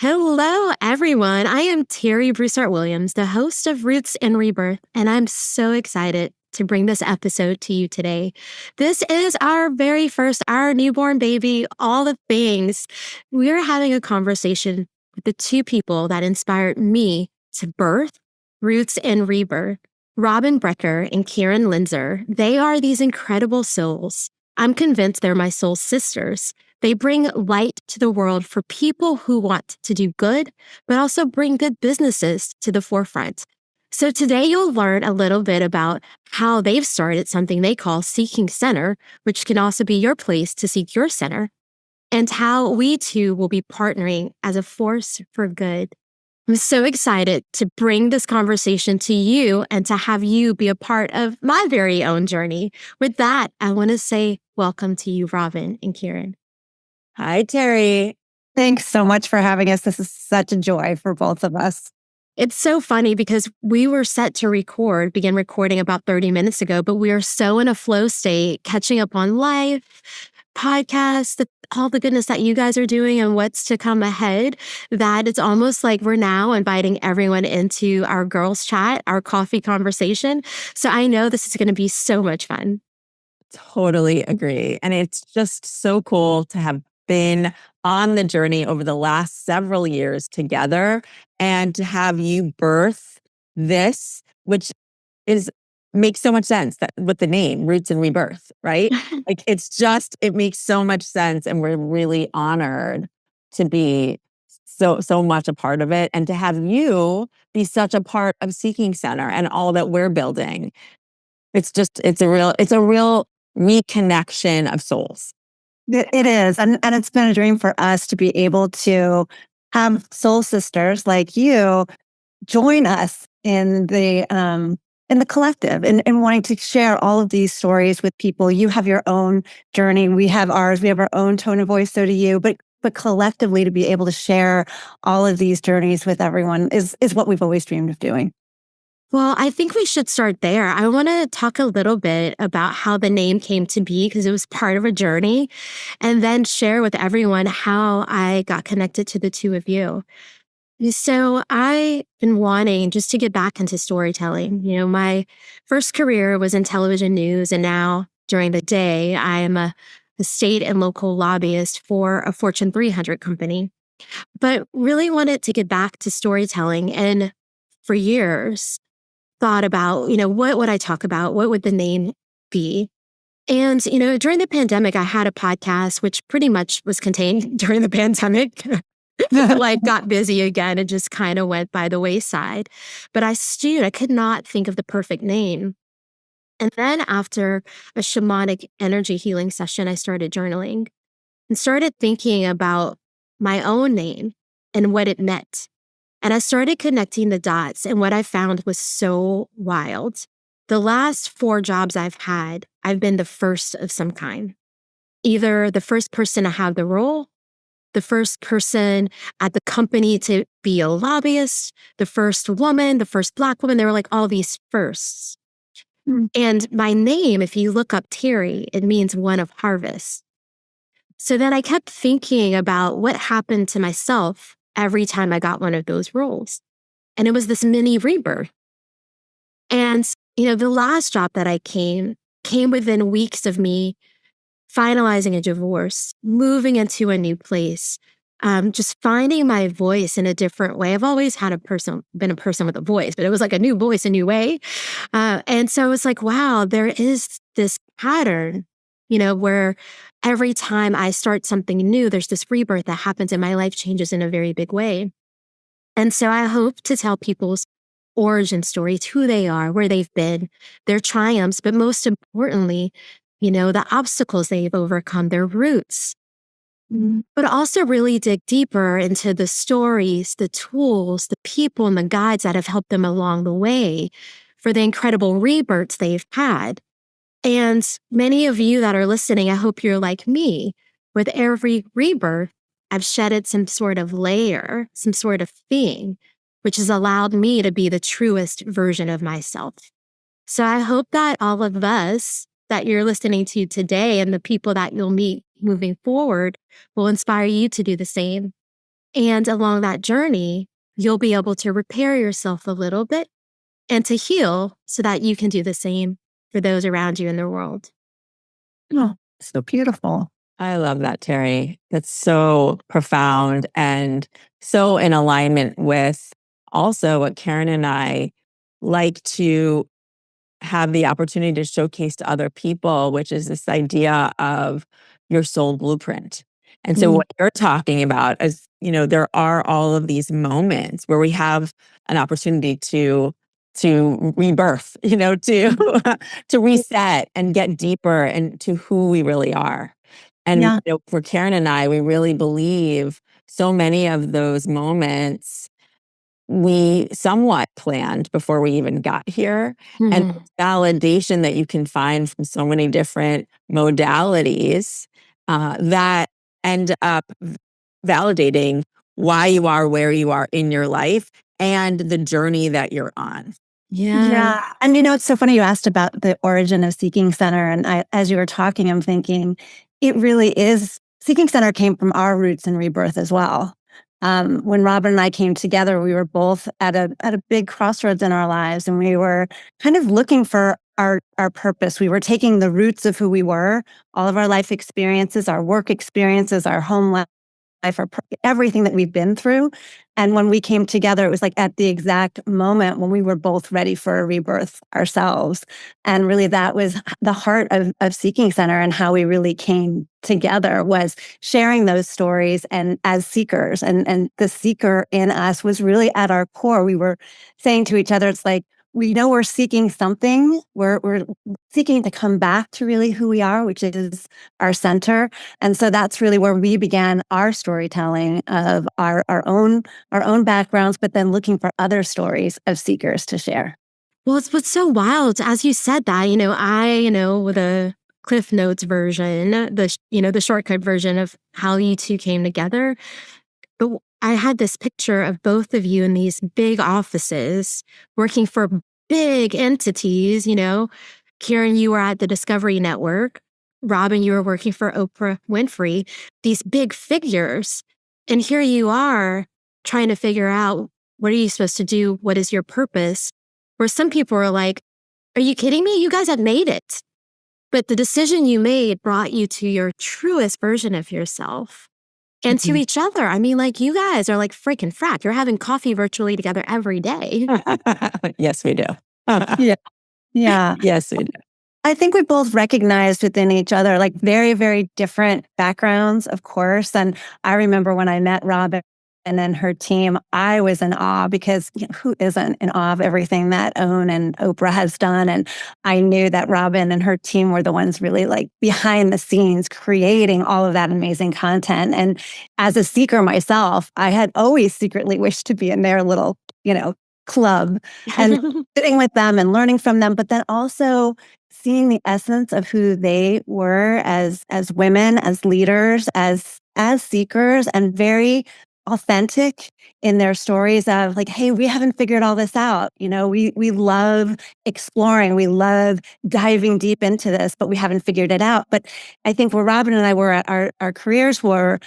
Hello, everyone. I am Terri Broussard Williams, the host of Roots+Rebirth, and I'm so excited to bring this episode to you today. This is our very first, our newborn baby, all the things. We're having a conversation with the two people that inspired me to birth Roots+Rebirth. Robyn Brecker and Karen Loenser. They are these incredible souls. I'm convinced they're my soul sisters. They bring light to the world for people who want to do good, but also bring good businesses to the forefront. So today you'll learn a little bit about how they've started something they call Seeking Center, which can also be your place to seek your center, and how we too will be partnering as a force for good. I'm so excited to bring this conversation to you and to have you be a part of my very own journey. With that, I want to say welcome to you, Robyn and Karen. Hi, Terri. Thanks so much for having us. This is such a joy for both of us. It's so funny because we were set to begin recording about 30 minutes ago, but we are so in a flow state, catching up on life, podcasts, all the goodness that you guys are doing and what's to come ahead, that it's almost like we're now inviting everyone into our girls chat, our coffee conversation. So I know this is going to be so much fun. Totally agree. And it's just so cool to have been on the journey over the last several years together and to have you birth this, which makes so much sense that with the name Roots+Rebirth, right? Like it makes so much sense. And we're really honored to be so much a part of it and to have you be such a part of Seeking Center and all that we're building. It's a real reconnection of souls. It is. And it's been a dream for us to be able to have soul sisters like you join us in the collective and wanting to share all of these stories with people. You have your own journey. We have ours. We have our own tone of voice. So do you. But collectively to be able to share all of these journeys with everyone is what we've always dreamed of doing. Well, I think we should start there. I want to talk a little bit about how the name came to be because it was part of a journey, and then share with everyone how I got connected to the two of you. So I've been wanting just to get back into storytelling. My first career was in television news, and now during the day, I am a state and local lobbyist for a Fortune 300 company, but really wanted to get back to storytelling. And for years, thought about, what would I talk about? What would the name be? And, during the pandemic, I had a podcast, which pretty much was contained during the pandemic. Got busy again and just kind of went by the wayside. But I could not think of the perfect name. And then after a shamanic energy healing session, I started journaling and started thinking about my own name and what it meant. And I started connecting the dots, and what I found was so wild. The last 4 jobs I've had, I've been the first of some kind. Either the first person to have the role, the first person at the company to be a lobbyist, the first woman, the first Black woman. There were like all these firsts. And my name, if you look up Terri, it means one of harvest. So then I kept thinking about what happened to myself every time I got one of those roles. And it was this mini rebirth. And, the last job that I came within weeks of me finalizing a divorce, moving into a new place, just finding my voice in a different way. I've always been a person with a voice, but it was like a new voice, a new way. And so it's like, wow, there is this pattern, where every time I start something new, there's this rebirth that happens and my life changes in a very big way. And so I hope to tell people's origin stories, who they are, where they've been, their triumphs, but most importantly, the obstacles they've overcome, their roots, but also really dig deeper into the stories, the tools, the people, and the guides that have helped them along the way for the incredible rebirths they've had. And many of you that are listening, I hope you're like me. With every rebirth, I've shedded some sort of layer, some sort of thing, which has allowed me to be the truest version of myself. So I hope that all of us that you're listening to today and the people that you'll meet moving forward will inspire you to do the same. And along that journey, you'll be able to repair yourself a little bit and to heal so that you can do the same for those around you in the world. Oh, so beautiful. I love that, Terri. That's so profound and so in alignment with also what Karen and I like to have the opportunity to showcase to other people, which is this idea of your soul blueprint. And so Mm. what you're talking about is, there are all of these moments where we have an opportunity to rebirth, to to reset and get deeper into who we really are. And Yeah. for Karen and I, we really believe so many of those moments we somewhat planned before we even got here. And Mhm. validation that you can find from so many different modalities that end up validating why you are where you are in your life and the journey that you're on. Yeah. Yeah. And it's so funny you asked about the origin of Seeking Center. And as you were talking, I'm thinking it really is, Seeking Center came from our roots and rebirth as well. When Robyn and I came together, we were both at a big crossroads in our lives, and we were kind of looking for our purpose. We were taking the roots of who we were, all of our life experiences, our work experiences, our home life, everything that we've been through. And when we came together, it was like at the exact moment when we were both ready for a rebirth ourselves. And really that was the heart of Seeking Center, and how we really came together was sharing those stories and as seekers. And the seeker in us was really at our core. We were saying to each other, it's like, we know we're seeking something. We're seeking to come back to really who we are, which is our center. And so that's really where we began our storytelling of our own backgrounds, but then looking for other stories of seekers to share. Well, it's what's so wild. As you said that, with a Cliff Notes version, the shortcut version of how you two came together. But I had this picture of both of you in these big offices working for big entities. Kieran, you were at the Discovery Network. Robyn, you were working for Oprah Winfrey, these big figures. And here you are trying to figure out, what are you supposed to do? What is your purpose? Where some people are like, are you kidding me? You guys have made it. But the decision you made brought you to your truest version of yourself and to Mhm. each other. I mean, like, you guys are like freaking frack. You're having coffee virtually together every day. Yes, we do. Yeah. Yeah. Yes, we do. I think we both recognized within each other, like, very, very different backgrounds, of course. And I remember when I met Robyn and then her team, I was in awe because who isn't in awe of everything that OWN and Oprah has done? And I knew that Robyn and her team were the ones really like behind the scenes creating all of that amazing content. And as a seeker myself, I had always secretly wished to be in their little, club, and sitting with them and learning from them, but then also seeing the essence of who they were as women, as leaders, as seekers, and very authentic in their stories of like, hey, we haven't figured all this out. We love exploring, we love diving deep into this, but we haven't figured it out. But I think where Robyn and I were at our careers were,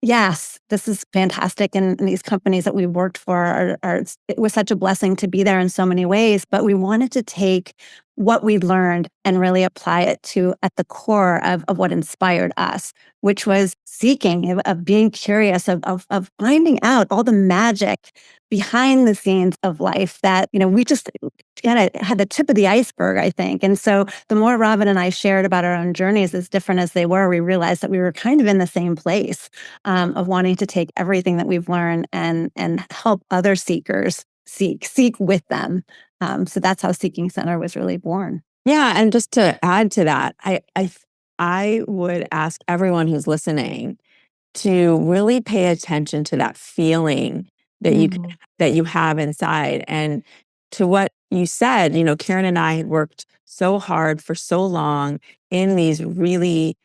yes, this is fantastic. And these companies that we worked for it was such a blessing to be there in so many ways, but we wanted to take what we learned and really apply it to at the core of what inspired us, which was seeking, of being curious, of finding out all the magic behind the scenes of life that, we just kind of had the tip of the iceberg, I think. And so the more Robyn and I shared about our own journeys, as different as they were, we realized that we were kind of in the same place, of wanting to take everything that we've learned and help other seekers seek with them. So that's how Seeking Center was really born. Yeah, and just to add to that, I would ask everyone who's listening to really pay attention to that feeling that Mhm. that you have inside, and to what you said. Karen and I had worked so hard for so long in these really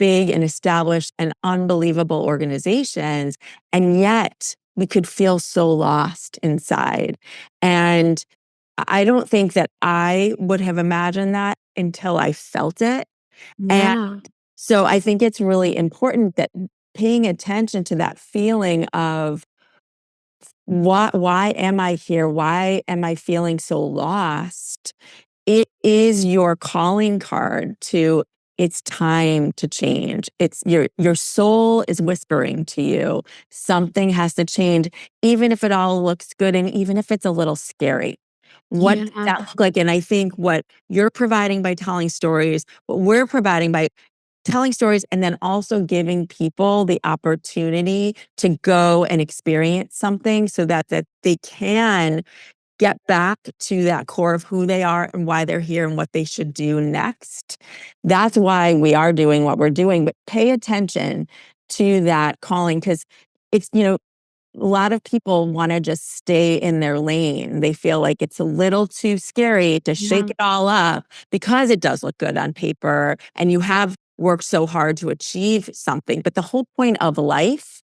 big and established and unbelievable organizations, and yet we could feel so lost inside. And I don't think that I would have imagined that until I felt it. And Yeah. so I think it's really important that paying attention to that feeling of why am I here? Why am I feeling so lost? It is your calling card to it's time to change. It's your soul is whispering to you something has to change, even if it all looks good and even if it's a little scary. What does Yeah. that look like? And I think what you're providing by telling stories, what we're providing by telling stories, and then also giving people the opportunity to go and experience something so that they can get back to that core of who they are and why they're here and what they should do next. That's why we are doing what we're doing. But pay attention to that calling, because it's, a lot of people want to just stay in their lane. They feel like it's a little too scary to shake Yeah. it all up because it does look good on paper and you have worked so hard to achieve something. But the whole point of life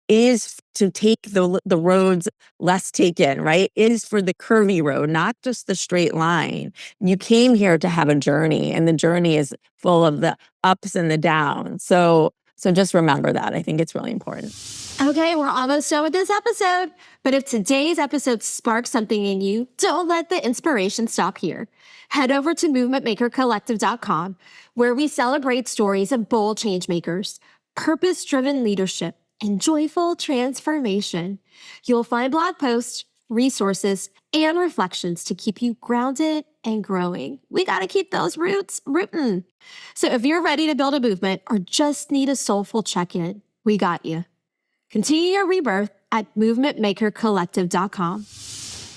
is to take the roads less taken, right? It is for the curvy road, not just the straight line. You came here to have a journey, and the journey is full of the ups and the downs. So just remember that. I think it's really important. Okay, we're almost done with this episode. But if today's episode sparked something in you, don't let the inspiration stop here. Head over to movementmakercollective.com, where we celebrate stories of bold changemakers, purpose-driven leadership, and joyful transformation. You'll find blog posts, resources, and reflections to keep you grounded and growing. We got to keep those roots rootin'. So if you're ready to build a movement or just need a soulful check-in, we got you. Continue your rebirth at movementmakercollective.com.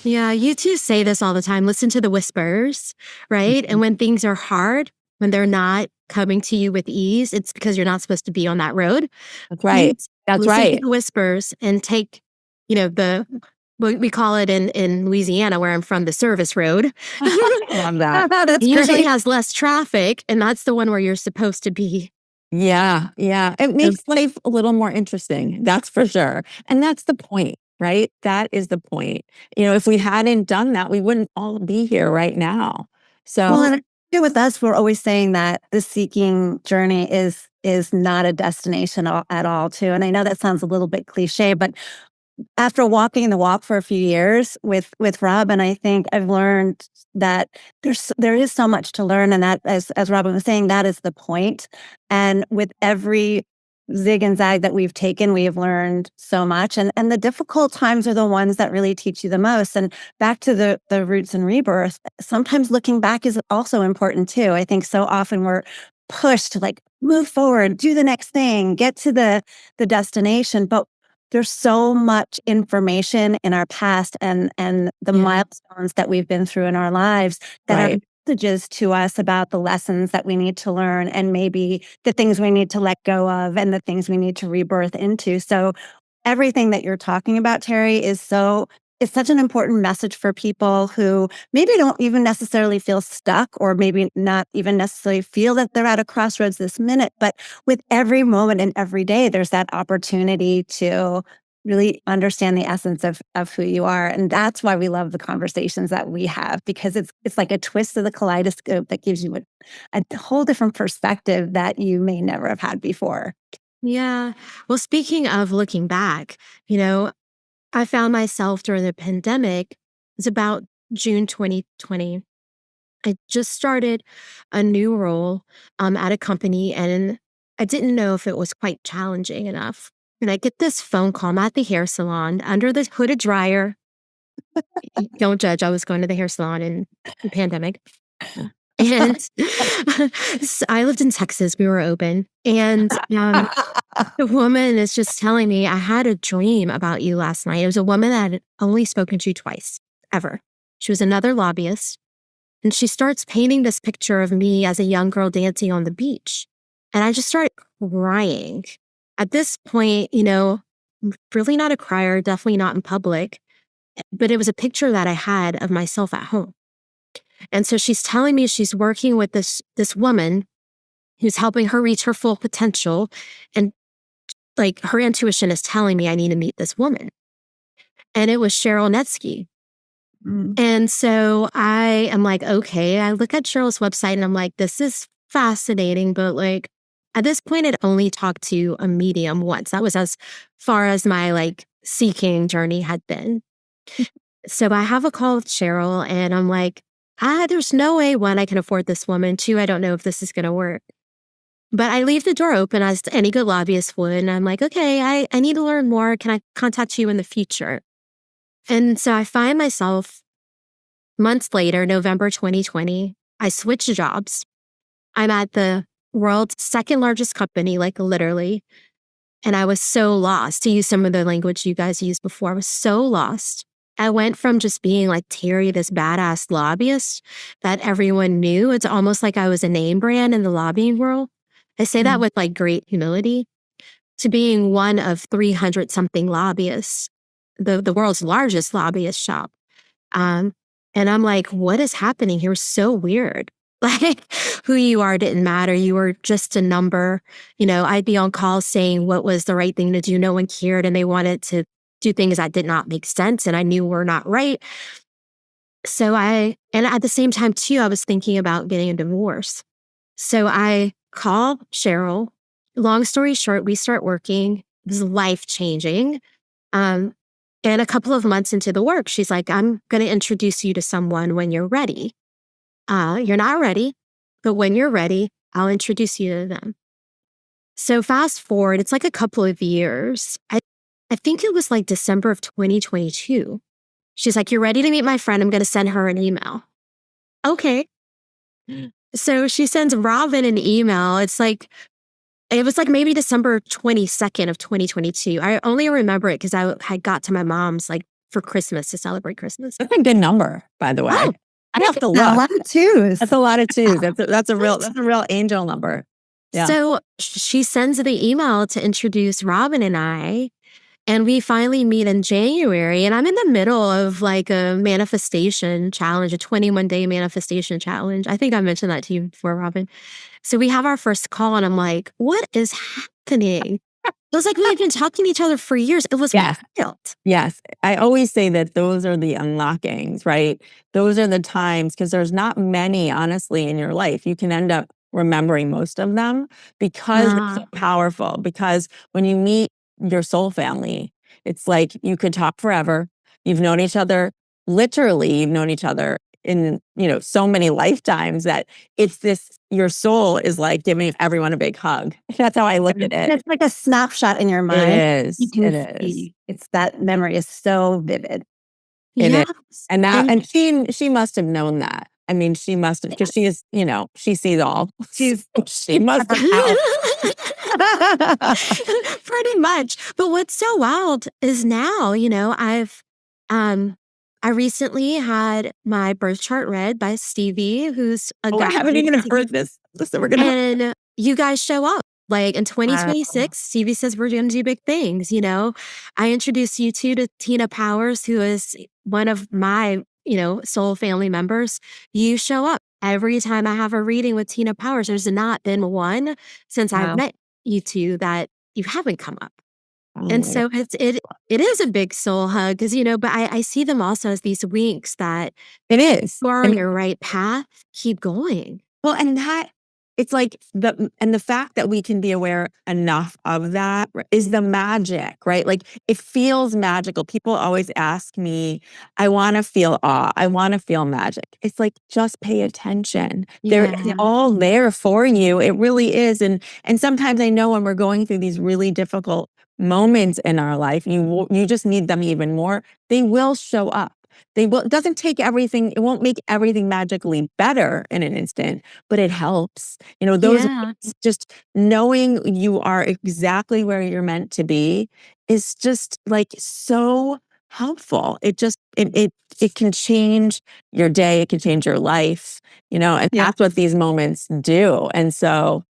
Yeah, you two say this all the time. Listen to the whispers, right? And when things are hard, when they're not coming to you with ease, it's because you're not supposed to be on that road. That's right. That's Listen right. to the whispers and take, what we call it in Louisiana, where I'm from, the service road. Love that. That's It usually great. has less traffic, and that's the one where you're supposed to be. Yeah. It makes life a little more interesting. That's for sure. And that's the point, right? That is the point. If we hadn't done that, we wouldn't all be here right now. So Well, and with us, we're always saying that the seeking journey is not a destination at all, too. And I know that sounds a little bit cliche, but after walking the walk for a few years with Robyn, I think I've learned that there is so much to learn, and that, as Robyn was saying, that is the point. And with every zig and zag that we've taken, we have learned so much. And the difficult times are the ones that really teach you the most. And back to the roots and rebirth, sometimes looking back is also important too. I think so often we're pushed to move forward, do the next thing, get to the destination, but there's so much information in our past and the milestones that we've been through in our lives that are messages to us about the lessons that we need to learn, and maybe the things we need to let go of and the things we need to rebirth into. So everything that you're talking about, Terri, it's such an important message for people who maybe don't even necessarily feel stuck, or maybe not even necessarily feel that they're at a crossroads this minute. But with every moment and every day, there's that opportunity to really understand the essence of who you are. And that's why we love the conversations that we have, because it's like a twist of the kaleidoscope that gives you a whole different perspective that you may never have had before. Yeah. Well, speaking of looking back, I found myself during the pandemic. It's about June 2020. I just started a new role at a company, and I didn't know if it was quite challenging enough. And I get this phone call. I'm at the hair salon under the hooded dryer. Don't judge. I was going to the hair salon in the pandemic. And so I lived in Texas. We were open. And the woman is just telling me, I had a dream about you last night. It was a woman that had only spoken to you twice, ever. She was another lobbyist. And she starts painting this picture of me as a young girl dancing on the beach. And I just started crying. At this point, I'm really not a crier, definitely not in public. But it was a picture that I had of myself at home. And so she's telling me she's working with this woman who's helping her reach her full potential. And her intuition is telling me I need to meet this woman. And it was Cheryl Netsky. And so I am like, okay, I look at Cheryl's website and I'm like, this is fascinating, but I At this point, I'd only talked to a medium once. That was as far as my like seeking journey had been. So I have a call with Cheryl and I'm like, there's no way, one, I can afford this woman. Two, I don't know if this is going to work. But I leave the door open as any good lobbyist would. And I'm like, okay, I need to learn more. Can I contact you in the future? And so I find myself months later, November 2020, I switch jobs. I'm at the world's second largest company, like literally. And I was so lost, to use some of the language you guys used before. I was so lost. I went from just being like Terri, this badass lobbyist that everyone knew. It's almost like I was a name brand in the lobbying world. I say that with like great humility, to being one of 300 something lobbyists, the world's largest lobbyist shop. And I'm like, what is happening here? So weird. Like who you are didn't matter. You were just a number. You know, I'd be on calls saying what was the right thing to do. No one cared. And they wanted to do things that did not make sense. And I knew were not right. So and at the same time too, I was thinking about getting a divorce. So I call Cheryl. Long story short, we start working. It was life-changing. And a couple of months into the work, she's like, I'm going to introduce you to someone when you're ready. You're not ready, but when you're ready, I'll introduce you to them. So fast forward, it's like a couple of years. I think it was like December of 2022. She's like, you're ready to meet my friend. I'm going to send her an email. Okay. So she sends Robyn an email. It was like maybe December 22nd of 2022. I only remember it because I had got to my mom's like for Christmas to celebrate Christmas. That's a good number, by the way. Oh, I have to look. A lot of twos. That's a lot of twos. That's a real angel number. Yeah. So she sends the email to introduce Robyn and I, and we finally meet in January. And I'm in the middle of like a manifestation challenge, a 21-day manifestation challenge. I think I mentioned that to you before, Robyn. So we have our first call, and I'm like, what is happening? It was like we had been talking to each other for years. It was wild. Yes. I always say that those are the unlockings, right? Those are the times, because there's not many, honestly, in your life. You can end up remembering most of them because they're so powerful. Because when you meet your soul family, it's like you could talk forever. You've known each other, literally, you've known each other in, so many lifetimes that it's this, your soul is like giving everyone a big hug. That's how I look at it. It's like a snapshot in your mind. It is. You can see. It's that memory is so vivid. It is. And she must have known that. I mean, she must have, because she is, she sees all. She must have. Pretty much. But what's so wild is now, I recently had my birth chart read by Stevie, who's a guy. I haven't even heard this. Listen, and you guys show up. Like in 2026, Stevie says we're going to do big things. I introduced you to Tina Powers, who is one of my, soul family members. You show up every time I have a reading with Tina Powers. There's not been one since I've met you two that you haven't come up. And so it is a big soul hug because, but I see them also as these winks that it is. You are on your right path, keep going. Well, and that it's like the fact that we can be aware enough of that is the magic, right? Like it feels magical. People always ask me, I want to feel awe. I want to feel magic. It's like, just pay attention. They're all there for you. It really is. And sometimes I know when we're going through these really difficult moments in our life, you just need them even more. They will show up. It doesn't take everything. It won't make everything magically better in an instant, but it helps. Just knowing you are exactly where you're meant to be is just like so helpful. It can change your day. It can change your life, and that's what these moments do. And so,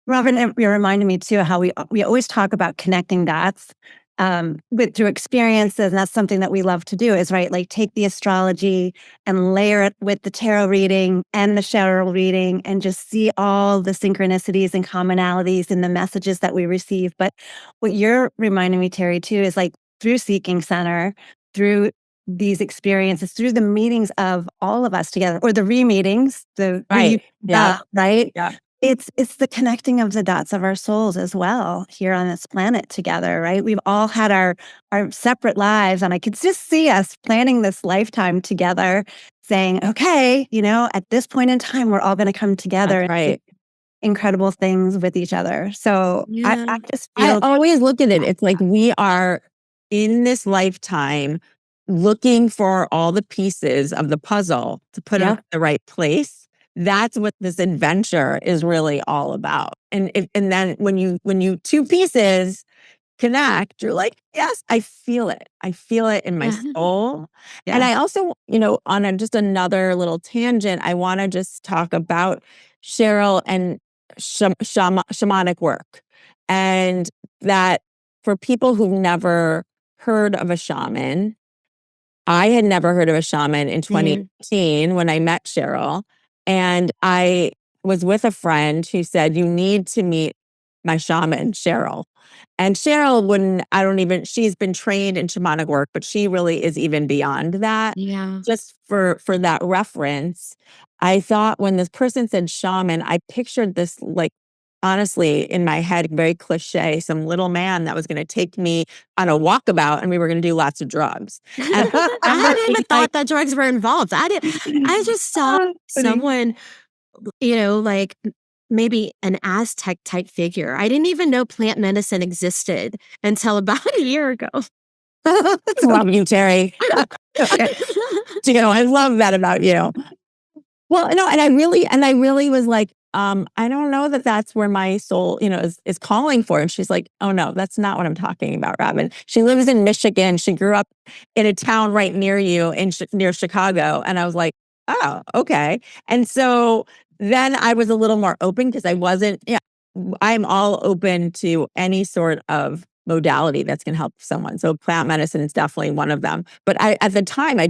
Robyn, you're reminding me too how we always talk about connecting dots through experiences, and that's something that we love to do. Is right, like take the astrology and layer it with the tarot reading and the Cheryl reading, and just see all the synchronicities and commonalities in the messages that we receive. But what you're reminding me, Terri, too, is like through Seeking Center, through these experiences, through the meetings of all of us together, or the re-meetings, right? it's the connecting of the dots of our souls as well here on this planet together, right? We've all had our separate lives, and I could just see us planning this lifetime together, saying, okay, at this point in time, we're all going to come together That's right. incredible things with each other. So I just feel I always look at it. It's like we are in this lifetime looking for all the pieces of the puzzle to put in the right place. That's what this adventure is really all about. And then when you two pieces connect, you're like, yes, I feel it. I feel it in my soul. Yeah. And I also, on just another little tangent, I want to just talk about Cheryl and shamanic work. And that for people who've never heard of a shaman, I had never heard of a shaman in 2018 when I met Cheryl. And I was with a friend who said, you need to meet my shaman, Cheryl. And Cheryl she's been trained in shamanic work, but she really is even beyond that. Yeah. Just for that reference, I thought when this person said shaman, I pictured this, like, honestly, in my head, very cliche, some little man that was going to take me on a walkabout and we were going to do lots of drugs. And I hadn't even thought that drugs were involved. I just saw someone, like maybe an Aztec type figure. I didn't even know plant medicine existed until about a year ago. Love you, Terri. I love that about you. Well, no, and I really was like, I don't know that that's where my soul, is calling for. And she's like, oh no, that's not what I'm talking about, Robyn. She lives in Michigan. She grew up in a town right near you near Chicago. And I was like, oh, okay. And so then I was a little more open because I'm all open to any sort of modality that's going to help someone. So plant medicine is definitely one of them. But at the time, I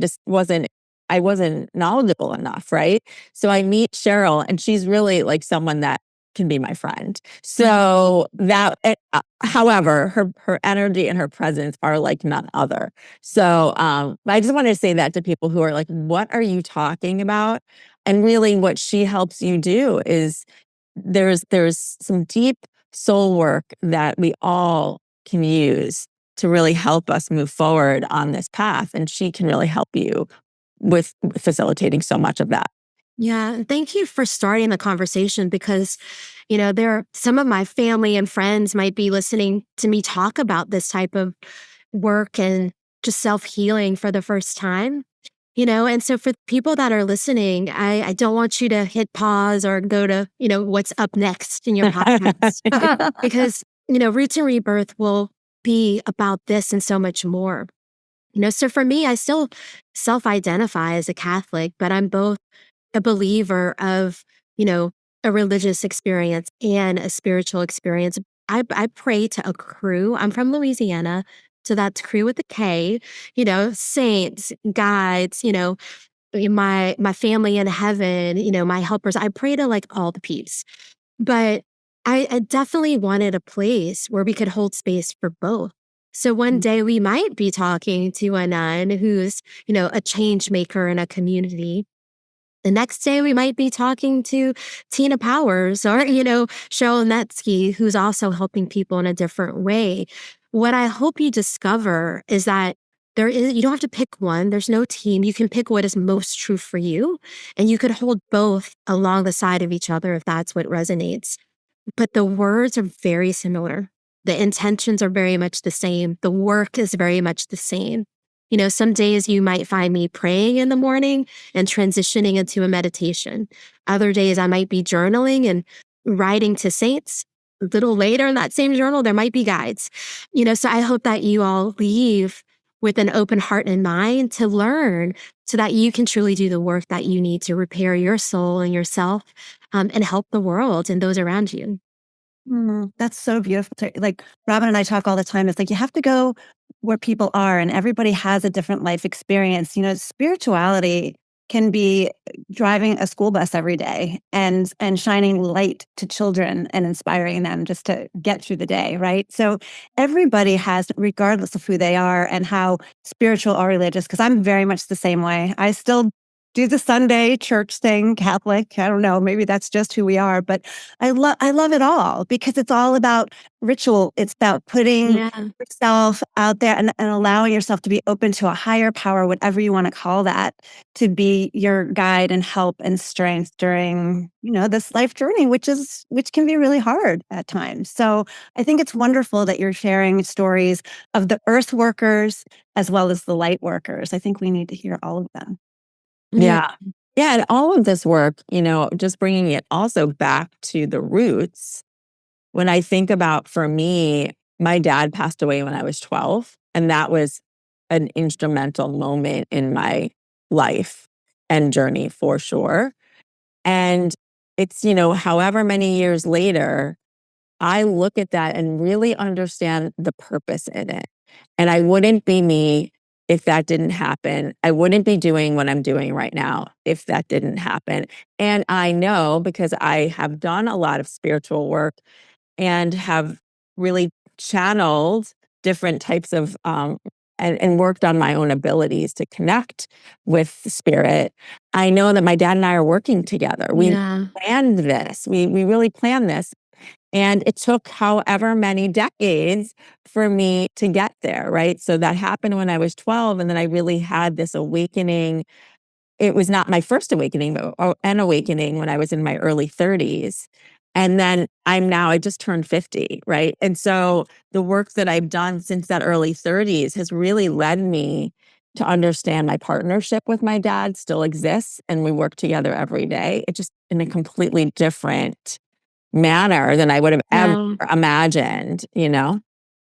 wasn't knowledgeable enough, right? So I meet Cheryl, and she's really like someone that can be my friend. So however, her energy and her presence are like none other. So I just wanted to say that to people who are like, what are you talking about? And really what she helps you do is there's some deep soul work that we all can use to really help us move forward on this path. And she can really help you with facilitating so much of that. Yeah. Thank you for starting the conversation because, some of my family and friends might be listening to me talk about this type of work and just self-healing for the first time. And so for people that are listening, I don't want you to hit pause or go to, what's up next in your podcast because, Roots and Rebirth will be about this and so much more. So for me, I still self-identify as a Catholic, but I'm both a believer of, a religious experience and a spiritual experience. I pray to a crew. I'm from Louisiana, so that's crew with a K, saints, guides, my family in heaven, my helpers. I pray to like all the peeps. But I definitely wanted a place where we could hold space for both. So one day we might be talking to a nun who's, a change maker in a community. The next day we might be talking to Tina Powers or, Cheryl Netsky, who's also helping people in a different way. What I hope you discover is that you don't have to pick one. There's no team. You can pick what is most true for you. And you could hold both along the side of each other if that's what resonates. But the words are very similar. The intentions are very much the same. The work is very much the same. Some days you might find me praying in the morning and transitioning into a meditation. Other days I might be journaling and writing to saints. A little later in that same journal, there might be guides. So I hope that you all leave with an open heart and mind to learn so that you can truly do the work that you need to repair your soul and yourself and help the world and those around you. That's so beautiful. Like Robyn and I talk all the time. It's like you have to go where people are, and everybody has a different life experience. Spirituality can be driving a school bus every day and shining light to children and inspiring them just to get through the day, right? So everybody has, regardless of who they are and how spiritual or religious, because I'm very much the same way. I still do the Sunday church thing, Catholic. I don't know, maybe that's just who we are, but I love it all because it's all about ritual. It's about putting Yeah. yourself out there and allowing yourself to be open to a higher power, whatever you want to call that, to be your guide and help and strength during, this life journey, which can be really hard at times. So I think it's wonderful that you're sharing stories of the earth workers as well as the light workers. I think we need to hear all of them. Yeah. Yeah. Yeah. And all of this work, just bringing it also back to the roots. When I think about, for me, my dad passed away when I was 12, and that was an instrumental moment in my life and journey for sure. And it's, however many years later, I look at that and really understand the purpose in it. And I wouldn't be me if that didn't happen. I wouldn't be doing what I'm doing right now if that didn't happen. And I know, because I have done a lot of spiritual work and have really channeled different types of and worked on my own abilities to connect with the spirit. I know that my dad and I are working together. We Yeah. planned this. We really planned this. And it took however many decades for me to get there, right? So that happened when I was 12. And then I really had this awakening. It was not my first awakening, but an awakening when I was in my early 30s. And then I just turned 50, right? And so the work that I've done since that early 30s has really led me to understand my partnership with my dad still exists, and we work together every day. It's just in a completely different manner than I would have ever Yeah. imagined,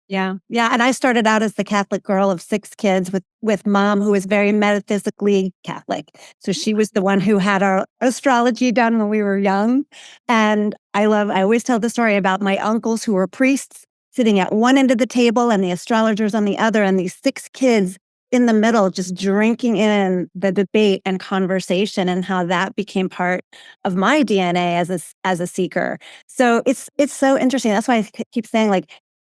Yeah. Yeah. And I started out as the Catholic girl of 6 kids with mom, who was very metaphysically Catholic. So she was the one who had our astrology done when we were young. And I always tell the story about my uncles who were priests sitting at one end of the table and the astrologers on the other, and these 6 kids in the middle, just drinking in the debate and conversation, and how that became part of my DNA as a seeker. So it's so interesting. That's why I keep saying, like,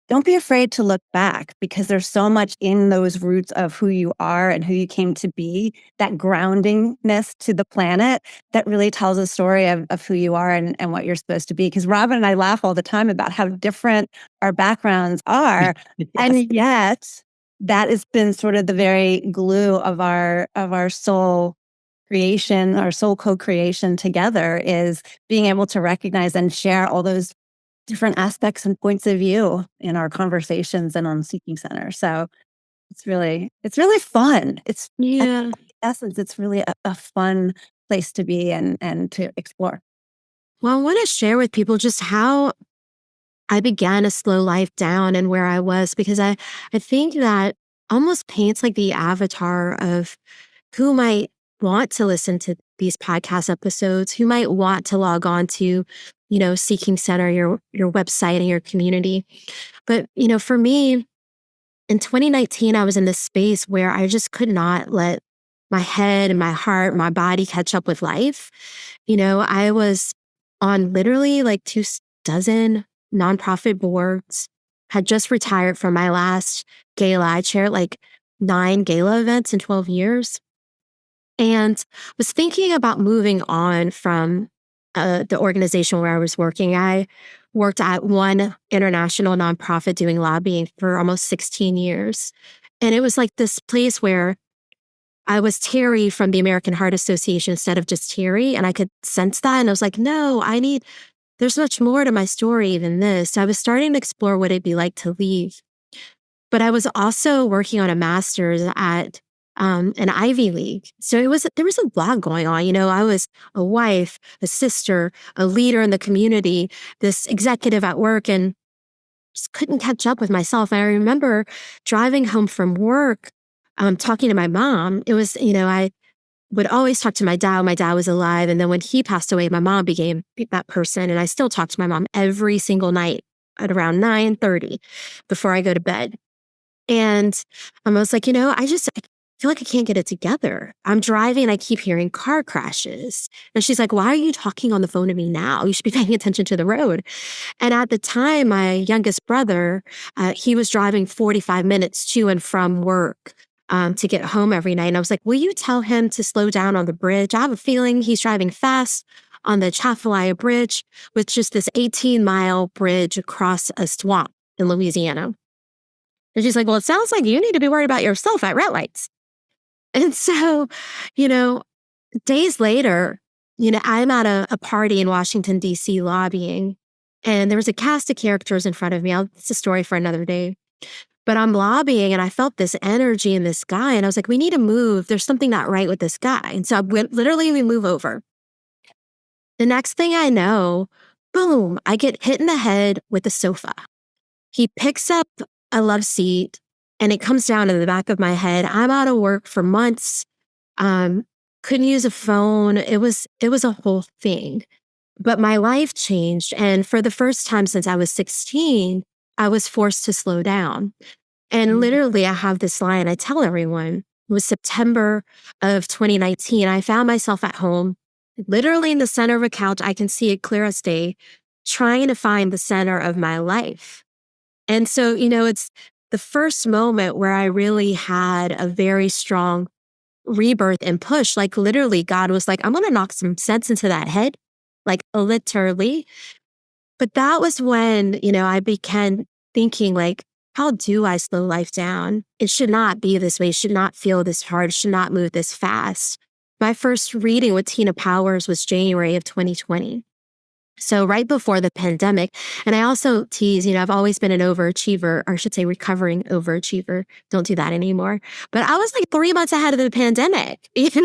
don't be afraid to look back, because there's so much in those roots of who you are and who you came to be, that groundingness to the planet that really tells a story of who you are and what you're supposed to be. Because Robyn and I laugh all the time about how different our backgrounds are. Yes. And yet that has been sort of the very glue of our soul creation, our soul co-creation together, is being able to recognize and share all those different aspects and points of view in our conversations and on Seeking Center. So it's really fun. Yeah. In essence, it's really a fun place to be and to explore. Well, I want to share with people just how I began to slow life down and where I was, because I think that almost paints like the avatar of who might want to listen to these podcast episodes, who might want to log on to, Seeking Center, your website and your community. But, for me, in 2019, I was in this space where I just could not let my head and my heart, my body catch up with life. I was on literally like 2 dozen nonprofit boards, had just retired from my last gala. I chaired like 9 gala events in 12 years, and was thinking about moving on from the organization where I was working. I worked at one international nonprofit doing lobbying for almost 16 years. And it was like this place where I was Terri from the American Heart Association instead of just Terri. And I could sense that. And I was like, no, there's much more to my story than this. So I was starting to explore what it'd be like to leave. But I was also working on a master's at an Ivy League. So there was a lot going on. I was a wife, a sister, a leader in the community, this executive at work, and just couldn't catch up with myself. And I remember driving home from work, talking to my mom. It was, I would always talk to my dad when my dad was alive. And then when he passed away, my mom became that person. And I still talk to my mom every single night at around 9:30 before I go to bed. And I was like, I feel like I can't get it together. I'm driving and I keep hearing car crashes. And she's like, why are you talking on the phone to me now? You should be paying attention to the road. And at the time, my youngest brother, he was driving 45 minutes to and from work to get home every night. And I was like, will you tell him to slow down on the bridge? I have a feeling he's driving fast on the Chafalaya Bridge, which is this 18-mile bridge across a swamp in Louisiana. And she's like, well, it sounds like you need to be worried about yourself at red lights. And so, you know, days later, I'm at a party in Washington, D.C. lobbying, and there was a cast of characters in front of me. It's a story for another day. But I'm lobbying and I felt this energy in this guy. And I was like, we need to move. There's something not right with this guy. And so we move over. The next thing I know, boom, I get hit in the head with a sofa. He picks up a love seat and it comes down to the back of my head. I'm out of work for months. Couldn't use a phone. It was a whole thing. But my life changed. And for the first time since I was 16, I was forced to slow down. And literally, I have this line I tell everyone. It was September of 2019. I found myself at home, literally in the center of a couch. I can see it clear as day, trying to find the center of my life. And so, it's the first moment where I really had a very strong rebirth and push. Like literally, God was like, I'm going to knock some sense into that head, like literally. But that was when, I began thinking like, how do I slow life down? It should not be this way. It should not feel this hard. It should not move this fast. My first reading with Tina Powers was January of 2020. So right before the pandemic. And I also tease, I've always been an overachiever, or I should say recovering overachiever. Don't do that anymore. But I was like 3 months ahead of the pandemic, like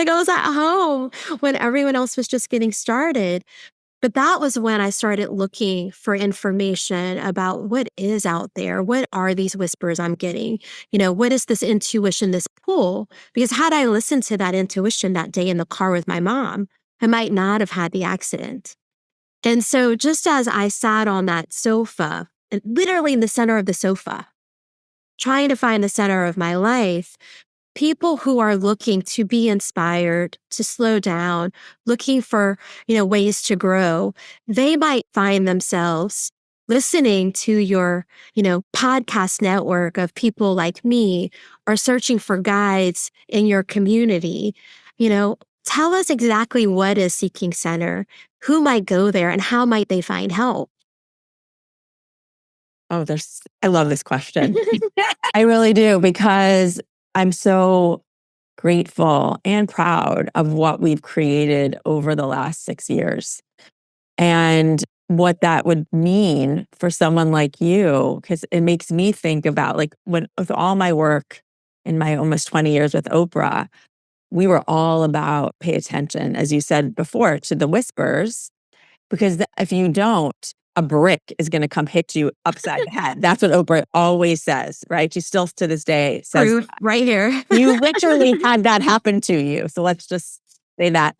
I was at home when everyone else was just getting started. But that was when I started looking for information about what is out there. What are these whispers I'm getting? What is this intuition, this pull? Because had I listened to that intuition that day in the car with my mom, I might not have had the accident. And so just as I sat on that sofa, literally in the center of the sofa, trying to find the center of my life, people who are looking to be inspired, to slow down, looking for, ways to grow, they might find themselves listening to your, podcast network of people like me, or searching for guides in your community. Tell us exactly what is Seeking Center, who might go there, and how might they find help? Oh, I love this question. I really do, because I'm so grateful and proud of what we've created over the last 6 years and what that would mean for someone like you, because it makes me think about like when with all my work in my almost 20 years with Oprah, we were all about pay attention, as you said before, to the whispers, because if you don't, a brick is going to come hit you upside the head. That's what Oprah always says, right? She still to this day says, Proof right here. You literally had that happen to you. So let's just say that.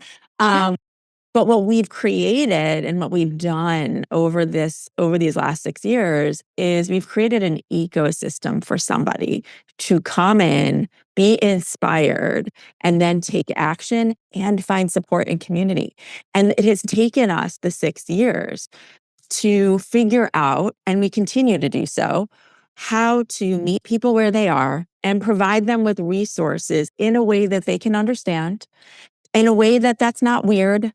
But what we've created and what we've done over these last 6 years is we've created an ecosystem for somebody to come in, be inspired, and then take action and find support and community. And it has taken us the 6 years to figure out, and we continue to do so, how to meet people where they are and provide them with resources in a way that they can understand, in a way that's not weird,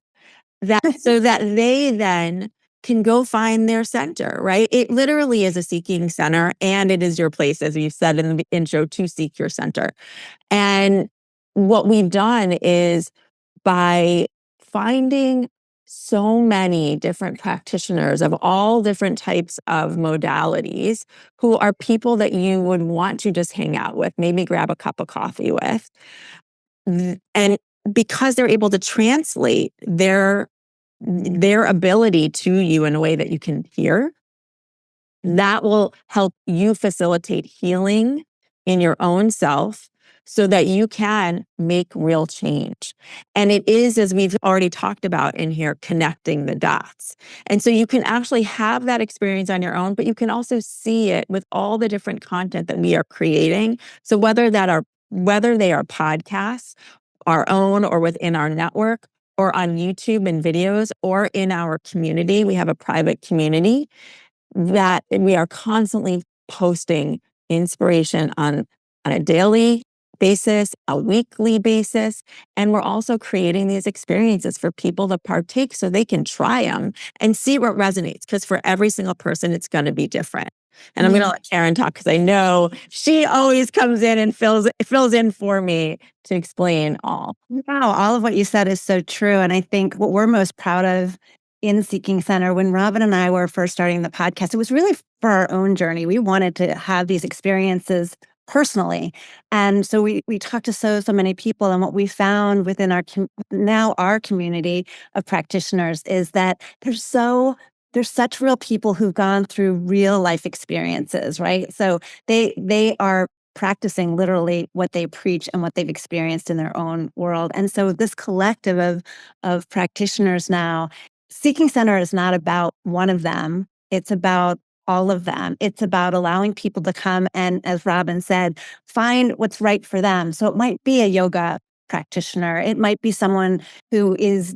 so that they then can go find their center, right? It literally is a seeking center, and it is your place, as you said in the intro, to seek your center. And what we've done is by finding so many different practitioners of all different types of modalities who are people that you would want to just hang out with, maybe grab a cup of coffee with. And because they're able to translate their ability to you in a way that you can hear, that will help you facilitate healing in your own self so that you can make real change. And it is, as we've already talked about in here, connecting the dots. And so you can actually have that experience on your own, but you can also see it with all the different content that we are creating. So whether they are podcasts, our own or within our network, or on YouTube and videos, or in our community, we have a private community that we are constantly posting inspiration on on a daily basis, a weekly basis. And we're also creating these experiences for people to partake so they can try them and see what resonates. Because for every single person, it's going to be different. And I'm going to let Karen talk because I know she always comes in and fills in for me to explain all. Wow, all of what you said is so true. And I think what we're most proud of in Seeking Center, when Robyn and I were first starting the podcast, it was really for our own journey. We wanted to have these experiences personally. And so we talked to so many people. And what we found within our community of practitioners is that there's such real people who've gone through real life experiences, right? So they are practicing literally what they preach and what they've experienced in their own world. And so this collective of practitioners now, Seeking Center is not about one of them. It's about all of them. It's about allowing people to come and, as Robyn said, find what's right for them. So it might be a yoga practitioner. It might be someone who is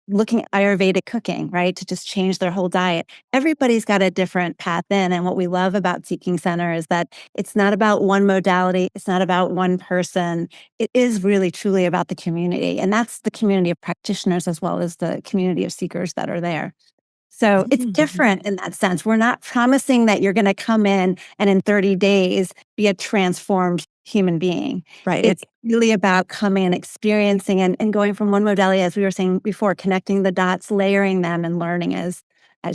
looking at Ayurvedic cooking, right? To just change their whole diet. Everybody's got a different path in. And what we love about Seeking Center is that it's not about one modality. It's not about one person. It is really, truly about the community. And that's the community of practitioners as well as the community of seekers that are there. So it's different in that sense. We're not promising that you're going to come in and in 30 days be a transformed human being. Right. It's really about coming, experiencing, and going from one modality, as we were saying before, connecting the dots, layering them, and learning as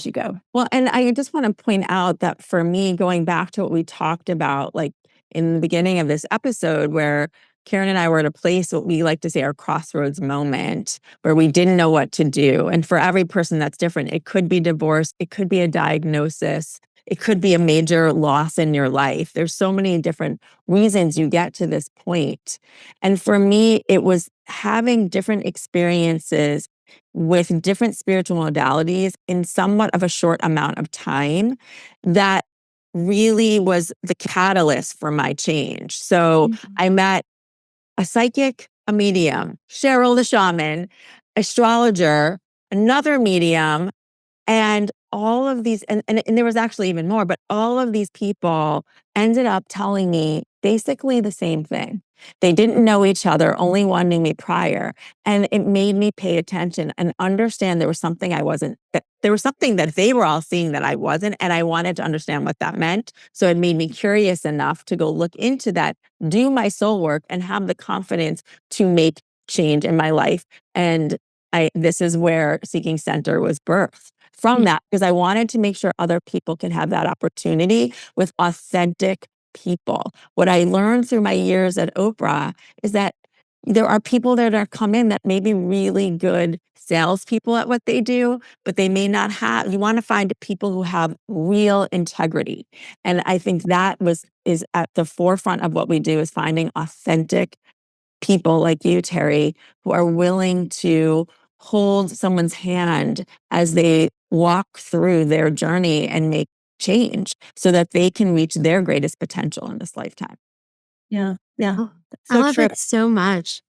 you go. Well, and I just want to point out that for me, going back to what we talked about, like in the beginning of this episode, where Karen and I were at a place, what we like to say our crossroads moment, where we didn't know what to do. And for every person, that's different. It could be divorce. It could be a diagnosis. It could be a major loss in your life. There's so many different reasons you get to this point. And for me, it was having different experiences with different spiritual modalities in somewhat of a short amount of time that really was the catalyst for my change. So I met a psychic, a medium, Cheryl the shaman, astrologer, another medium, and all of these, and there was actually even more, but all of these people ended up telling me basically the same thing. They didn't know each other, only one knew me prior. And it made me pay attention and understand there was something there was something that they were all seeing that I wasn't. And I wanted to understand what that meant. So it made me curious enough to go look into that, do my soul work, and have the confidence to make change in my life. And this is where Seeking Center was birthed. From that, because I wanted to make sure other people could have that opportunity with authentic people. What I learned through my years at Oprah is that there are people that are come in that may be really good salespeople at what they do, but they may not have. You want to find people who have real integrity, and I think that is at the forefront of what we do, is finding authentic people like you, Terri, who are willing to hold someone's hand as they walk through their journey and make change so that they can reach their greatest potential in this lifetime. Yeah. I So love true. it so much.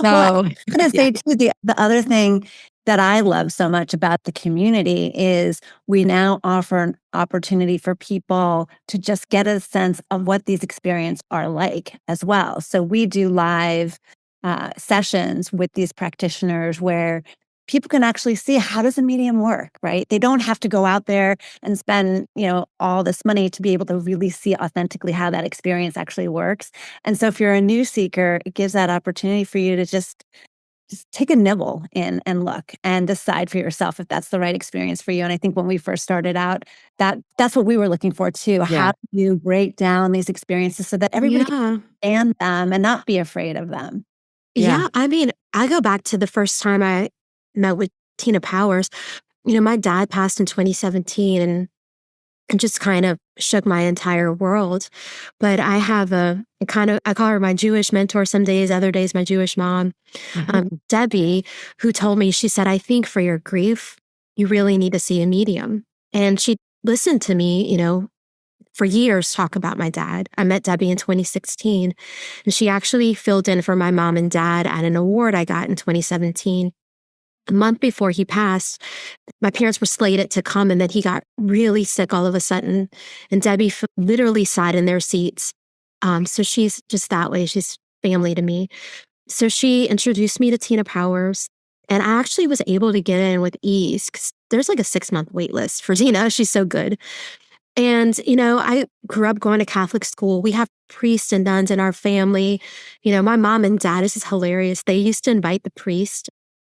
Well, I'm going to say too, the other thing that I love so much about the community is we now offer an opportunity for people to just get a sense of what these experiences are like as well. So we do live sessions with these practitioners where people can actually see, how does a medium work, right? They don't have to go out there and spend, all this money to be able to really see authentically how that experience actually works. And so if you're a new seeker, it gives that opportunity for you to just take a nibble in and look and decide for yourself if that's the right experience for you. And I think when we first started out, that's what we were looking for too. How do you break down these experiences so that everybody can understand them and not be afraid of them? Yeah. I mean, I go back to the first time I met with Tina Powers. My dad passed in 2017 and just kind of shook my entire world. But I have I call her my Jewish mentor some days, other days my Jewish mom, Debbie, who told me, she said, I think for your grief, you really need to see a medium. And she listened to me, for years talk about my dad. I met Debbie in 2016, and she actually filled in for my mom and dad at an award I got in 2017. A month before he passed, my parents were slated to come, and then he got really sick all of a sudden. And Debbie literally sat in their seats So she's just that way. She's family to me. So she introduced me to Tina Powers, and I actually was able to get in with ease because there's like a 6-month wait list for Tina. She's so good. And, I grew up going to Catholic school. We have priests and nuns in our family. My mom and dad, this is hilarious. They used to invite the priest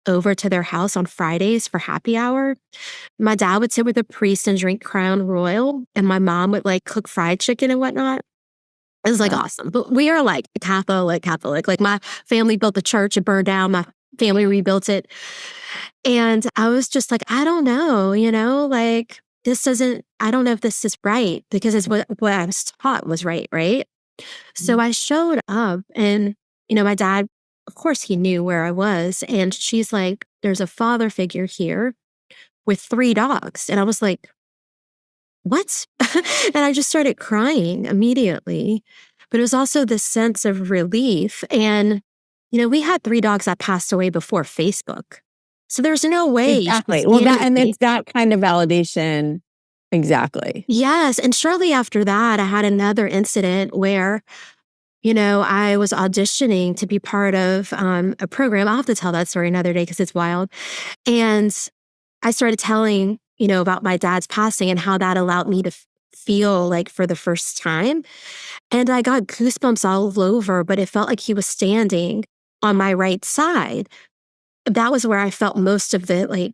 over to their house on Fridays for happy hour. My dad would sit with the priest and drink Crown Royal, and my mom would like cook fried chicken and whatnot. It was like Wow. awesome. But we are like Catholic. Like my family built the church, it burned down. My family rebuilt it. And I was just like, I don't know, like I don't know if this is right because it's what I was taught was right, right? So I showed up and, my dad, of course, he knew where I was. And she's like, there's a father figure here with 3 dogs. And I was like, what? And I just started crying immediately. But it was also this sense of relief. And, we had 3 dogs that passed away before Facebook. So there's no way she Exactly. Well, stands me. it's that kind of validation. Exactly. Yes. And shortly after that, I had another incident where, I was auditioning to be part of a program. I'll have to tell that story another day because it's wild. And I started telling, about my dad's passing and how that allowed me to feel like for the first time. And I got goosebumps all over, but it felt like he was standing on my right side. That was where I felt most of the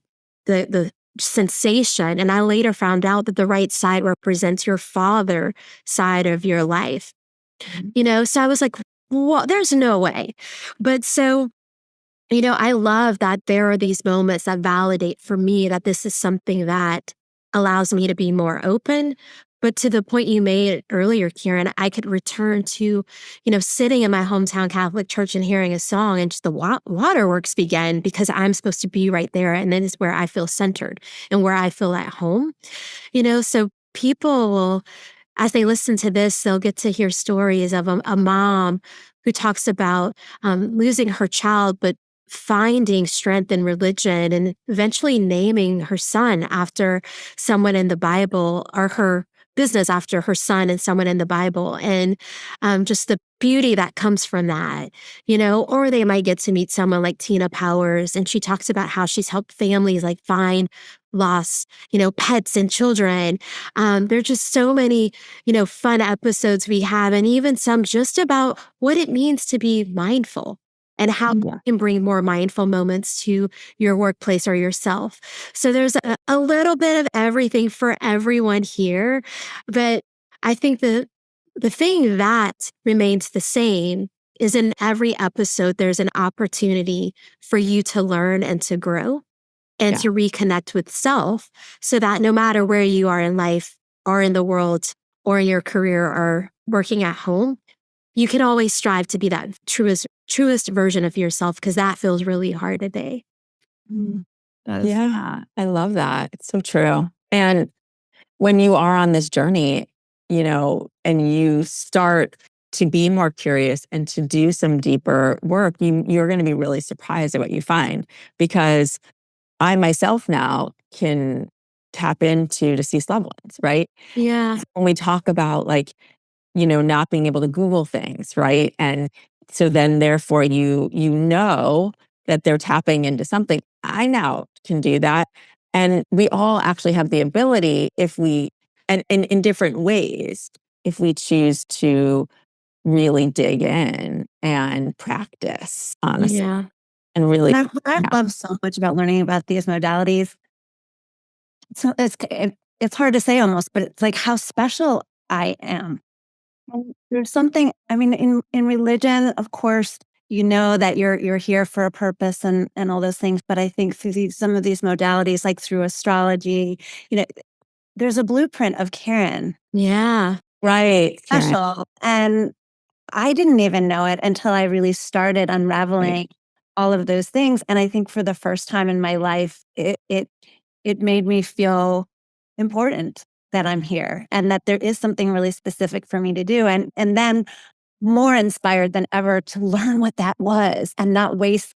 sensation. And I later found out that the right side represents your father side of your life. So I was like, well, there's no way. But so, I love that there are these moments that validate for me that this is something that allows me to be more open. But to the point you made earlier, Kieran, I could return to, sitting in my hometown Catholic church and hearing a song and just the waterworks begin because I'm supposed to be right there. And then it's where I feel centered and where I feel at home, so people will, as they listen to this, they'll get to hear stories of a mom who talks about losing her child, but finding strength in religion and eventually naming her son after someone in the Bible or her business after her son and someone in the Bible. And just the beauty that comes from that, or they might get to meet someone like Tina Powers. And she talks about how she's helped families like find lost, pets and children. There's just so many, fun episodes we have, and even some just about what it means to be mindful and how you can bring more mindful moments to your workplace or yourself. So there's a little bit of everything for everyone here. But I think the thing that remains the same is in every episode, there's an opportunity for you to learn and to grow and to reconnect with self so that no matter where you are in life or in the world or in your career or working at home, you can always strive to be that truest version of yourself because that feels really hard today. Yeah, I love that. It's so true. And when you are on this journey, and you start to be more curious and to do some deeper work, you're going to be really surprised at what you find because I myself now can tap into deceased loved ones, right? Yeah. When we talk about not being able to Google things, right? And so then therefore you know that they're tapping into something. I now can do that. And we all actually have the ability if we, and in different ways, if we choose to really dig in and practice, honestly, Yeah. and really. And I love so much about learning about these modalities. So it's hard to say almost, but it's like how special I am. And there's something. I mean, in religion, of course, that you're here for a purpose and all those things. But I think through some of these modalities, like through astrology, there's a blueprint of Karen. Yeah. Right. Karen. Special. And I didn't even know it until I really started unraveling all of those things. And I think for the first time in my life, it made me feel important that I'm here and that there is something really specific for me to do. And then more inspired than ever to learn what that was and not waste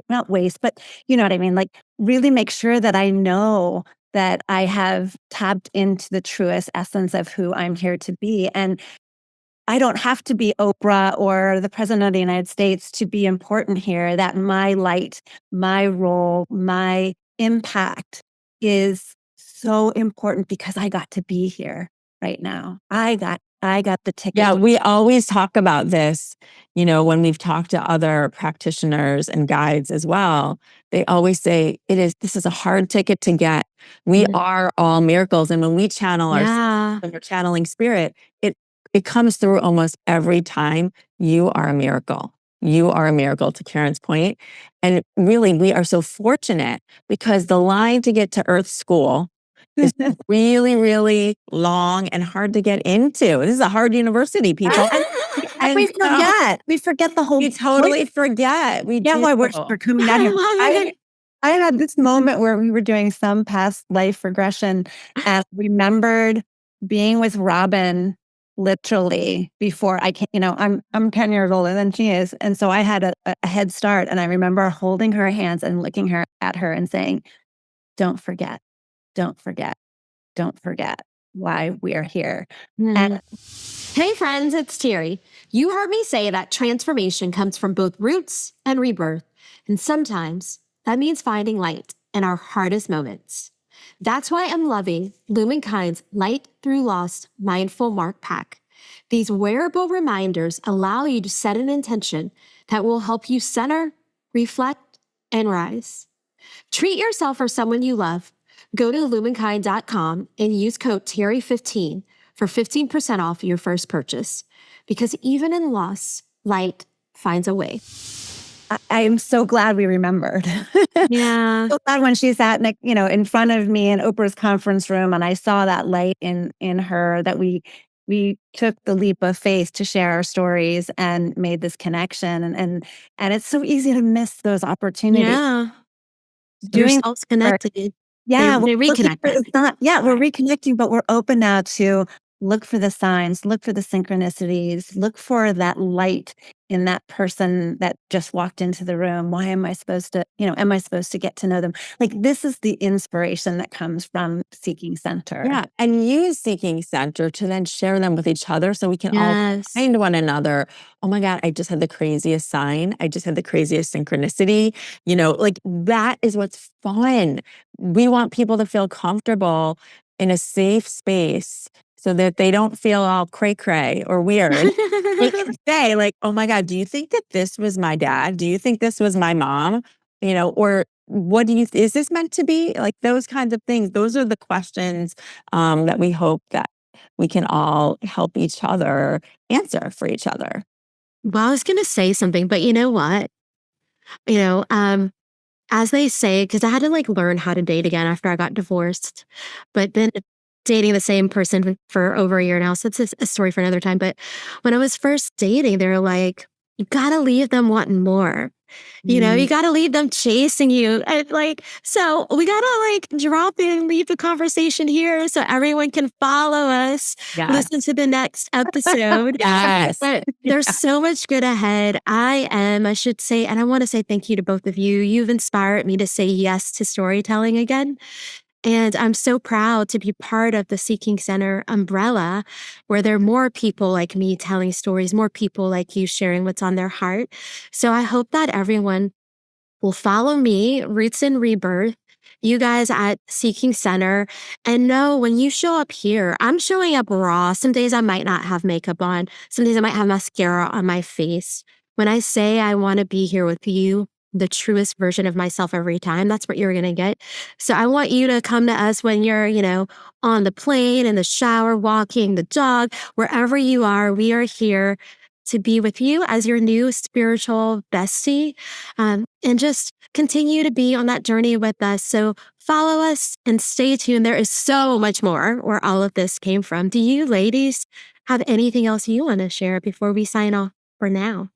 not waste, but you know what I mean? Like really make sure that I know that I have tapped into the truest essence of who I'm here to be. And I don't have to be Oprah or the president of the United States to be important here, that my light, my role, my impact is so important because I got to be here right now. I got the ticket. Yeah, we always talk about this, when we've talked to other practitioners and guides as well. They always say this is a hard ticket to get. We are all miracles. And when we channel ourselves, when we're channeling spirit, it comes through almost every time. You are a miracle. You are a miracle, to Karen's point. And really, we are so fortunate because the line to get to Earth School is really, really long and hard to get into. This is a hard university, people. And we forget. We forget the whole. We totally forget. Why we're coming down here. I had this moment where we were doing some past life regression and remembered being with Robyn literally before I came. I'm 10 years older than she is, and so I had a head start. And I remember holding her hands and looking at her and saying, "Don't forget. Don't forget. Don't forget why we are here." And hey friends, it's Terri. You heard me say that transformation comes from both roots and rebirth. And sometimes that means finding light in our hardest moments. That's why I'm loving Lumenkind's Light Through Lost Mindful Mark Pack. These wearable reminders allow you to set an intention that will help you center, reflect, and rise. Treat yourself or someone you love. Go to lumenkind.com and use code Terri15 for 15% off your first purchase. Because even in loss, light finds a way. I am so glad we remembered. Yeah. So glad when she sat in front of me in Oprah's conference room, and I saw that light in her, that we took the leap of faith to share our stories and made this connection. And it's so easy to miss those opportunities. Yeah. Doing yourselves connected. Yeah, They reconnect. We're reconnecting, but we're open now to look for the signs, look for the synchronicities, look for that light in that person that just walked into the room. Why am I supposed to, am I supposed to get to know them? Like, this is the inspiration that comes from Seeking Center. Yeah. And use Seeking Center to then share them with each other so we can all find one another. Oh my God, I just had the craziest sign. I just had the craziest synchronicity. That is what's fun. We want people to feel comfortable in a safe space so that they don't feel all cray-cray or weird. They can say, oh my God, do you think that this was my dad? Do you think this was my mom? Or what is this meant to be? Those kinds of things. Those are the questions that we hope that we can all help each other answer for each other. Well, I was going to say something, but you know what? As they say, because I had to learn how to date again after I got divorced, but then dating the same person for over a year now. So it's a story for another time. But when I was first dating, they were like, you got to leave them wanting more. You got to leave them chasing you. And so we got to drop in, leave the conversation here so everyone can follow us, listen to the next episode. Yes. But there's so much good ahead. I should say, and I want to say thank you to both of you. You've inspired me to say yes to storytelling again. And I'm so proud to be part of the Seeking Center umbrella, where there are more people like me telling stories, more people like you sharing what's on their heart. So I hope that everyone will follow me, Roots+Rebirth, you guys at Seeking Center, and know when you show up here, I'm showing up raw. Some days I might not have makeup on. Some days I might have mascara on my face. When I say I want to be here with you, the truest version of myself every time, that's what you're going to get. So I want you to come to us when you're, on the plane, in the shower, walking the dog, wherever you are. We are here to be with you as your new spiritual bestie, and just continue to be on that journey with us. So follow us and stay tuned. There is so much more where all of this came from. Do you ladies have anything else you want to share before we sign off for now?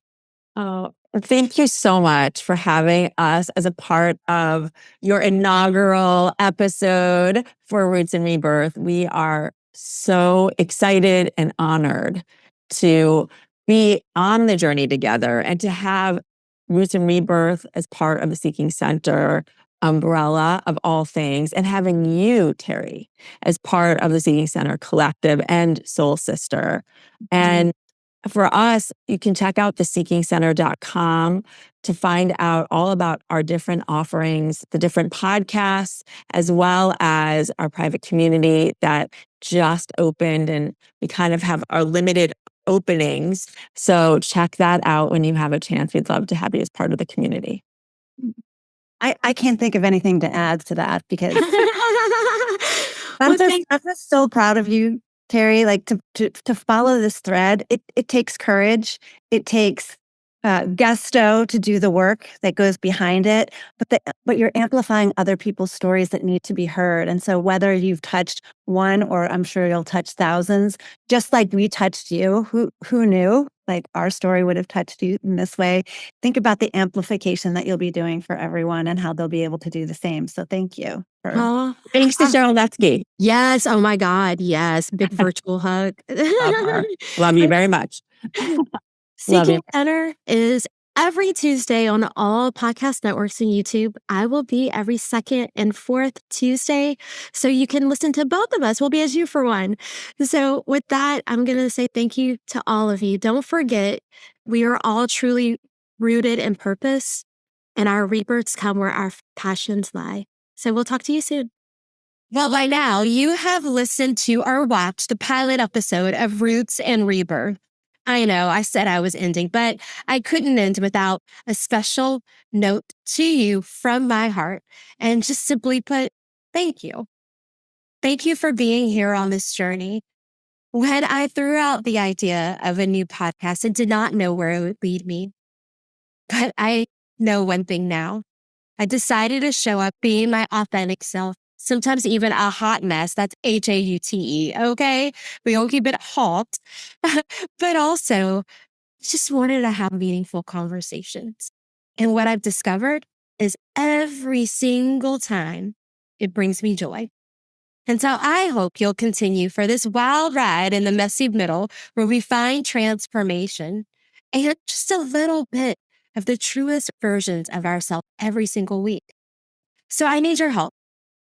Oh, thank you so much for having us as a part of your inaugural episode for Roots+Rebirth. We are so excited and honored to be on the journey together and to have Roots+Rebirth as part of the Seeking Center umbrella of all things, and having you, Terri, as part of the Seeking Center collective and soul sister. And For us, you can check out theseekingcenter.com to find out all about our different offerings, the different podcasts, as well as our private community that just opened, and we kind of have our limited openings. So check that out when you have a chance. We'd love to have you as part of the community. I can't think of anything to add to that because Well, I'm just so proud of you, Terri. Like to follow this thread, it takes courage. It takes gusto to do the work that goes behind it. But you're amplifying other people's stories that need to be heard. And so whether you've touched one, or I'm sure you'll touch thousands, just like we touched you, who knew? Like our story would have touched you in this way. Think about the amplification that you'll be doing for everyone and how they'll be able to do the same. So thank you. oh, Thanks to Cheryl Letsky. yes. Oh my God. Yes. Big virtual hug. Love her. Love you very much. Love you. Seeking Center is every Tuesday on all podcast networks and YouTube. I will be every second and fourth Tuesday. So you can listen to both of us. We'll be as you for one. So with that, I'm going to say thank you to all of you. Don't forget, we are all truly rooted in purpose, and our rebirths come where our passions lie. So we'll talk to you soon. Well, by now, you have listened to or watched the pilot episode of Roots and Rebirth. I know I said I was ending, but I couldn't end without a special note to you from my heart. And just simply put, thank you. Thank you for being here on this journey. When I threw out the idea of a new podcast, I did not know where it would lead me. But I know one thing now. I decided to show up being my authentic self, sometimes even a hot mess. That's HAUTE, okay? We don't keep it hot. But also, just wanted to have meaningful conversations. And what I've discovered is every single time it brings me joy. And so I hope you'll continue for this wild ride in the messy middle where we find transformation and just a little bit of the truest versions of ourselves every single week. So I need your help.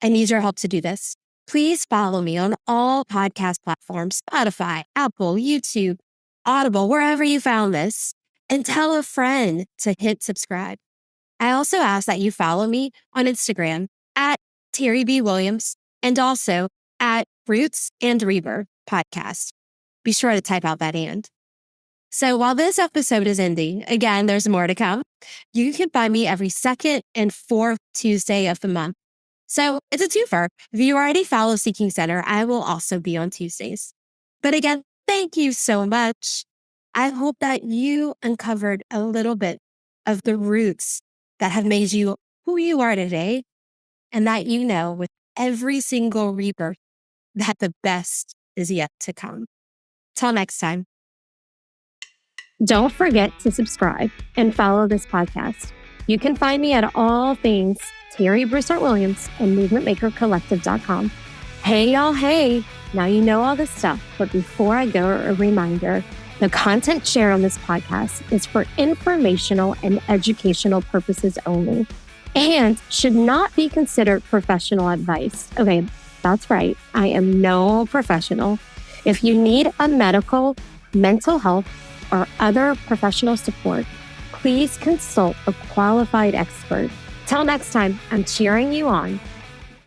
I need your help to do this. Please follow me on all podcast platforms, Spotify, Apple, YouTube, Audible, wherever you found this, and tell a friend to hit subscribe. I also ask that you follow me on Instagram at Terri B. Williams and also at Roots and Rebirth podcast. Be sure to type out that and. So while this episode is ending, again, there's more to come. You can find me every second and fourth Tuesday of the month. So it's a twofer. If you already follow Seeking Center, I will also be on Tuesdays. But again, thank you so much. I hope that you uncovered a little bit of the roots that have made you who you are today, and that you know with every single rebirth that the best is yet to come. Till next time. Don't forget to subscribe and follow this podcast. You can find me at all things Terri Broussard Williams and movementmakercollective.com. Hey, y'all, hey. Now you know all this stuff, but before I go, a reminder, the content shared on this podcast is for informational and educational purposes only and should not be considered professional advice. Okay, that's right. I am no professional. If you need a medical, mental health, or other professional support, please consult a qualified expert. Till next time, I'm cheering you on.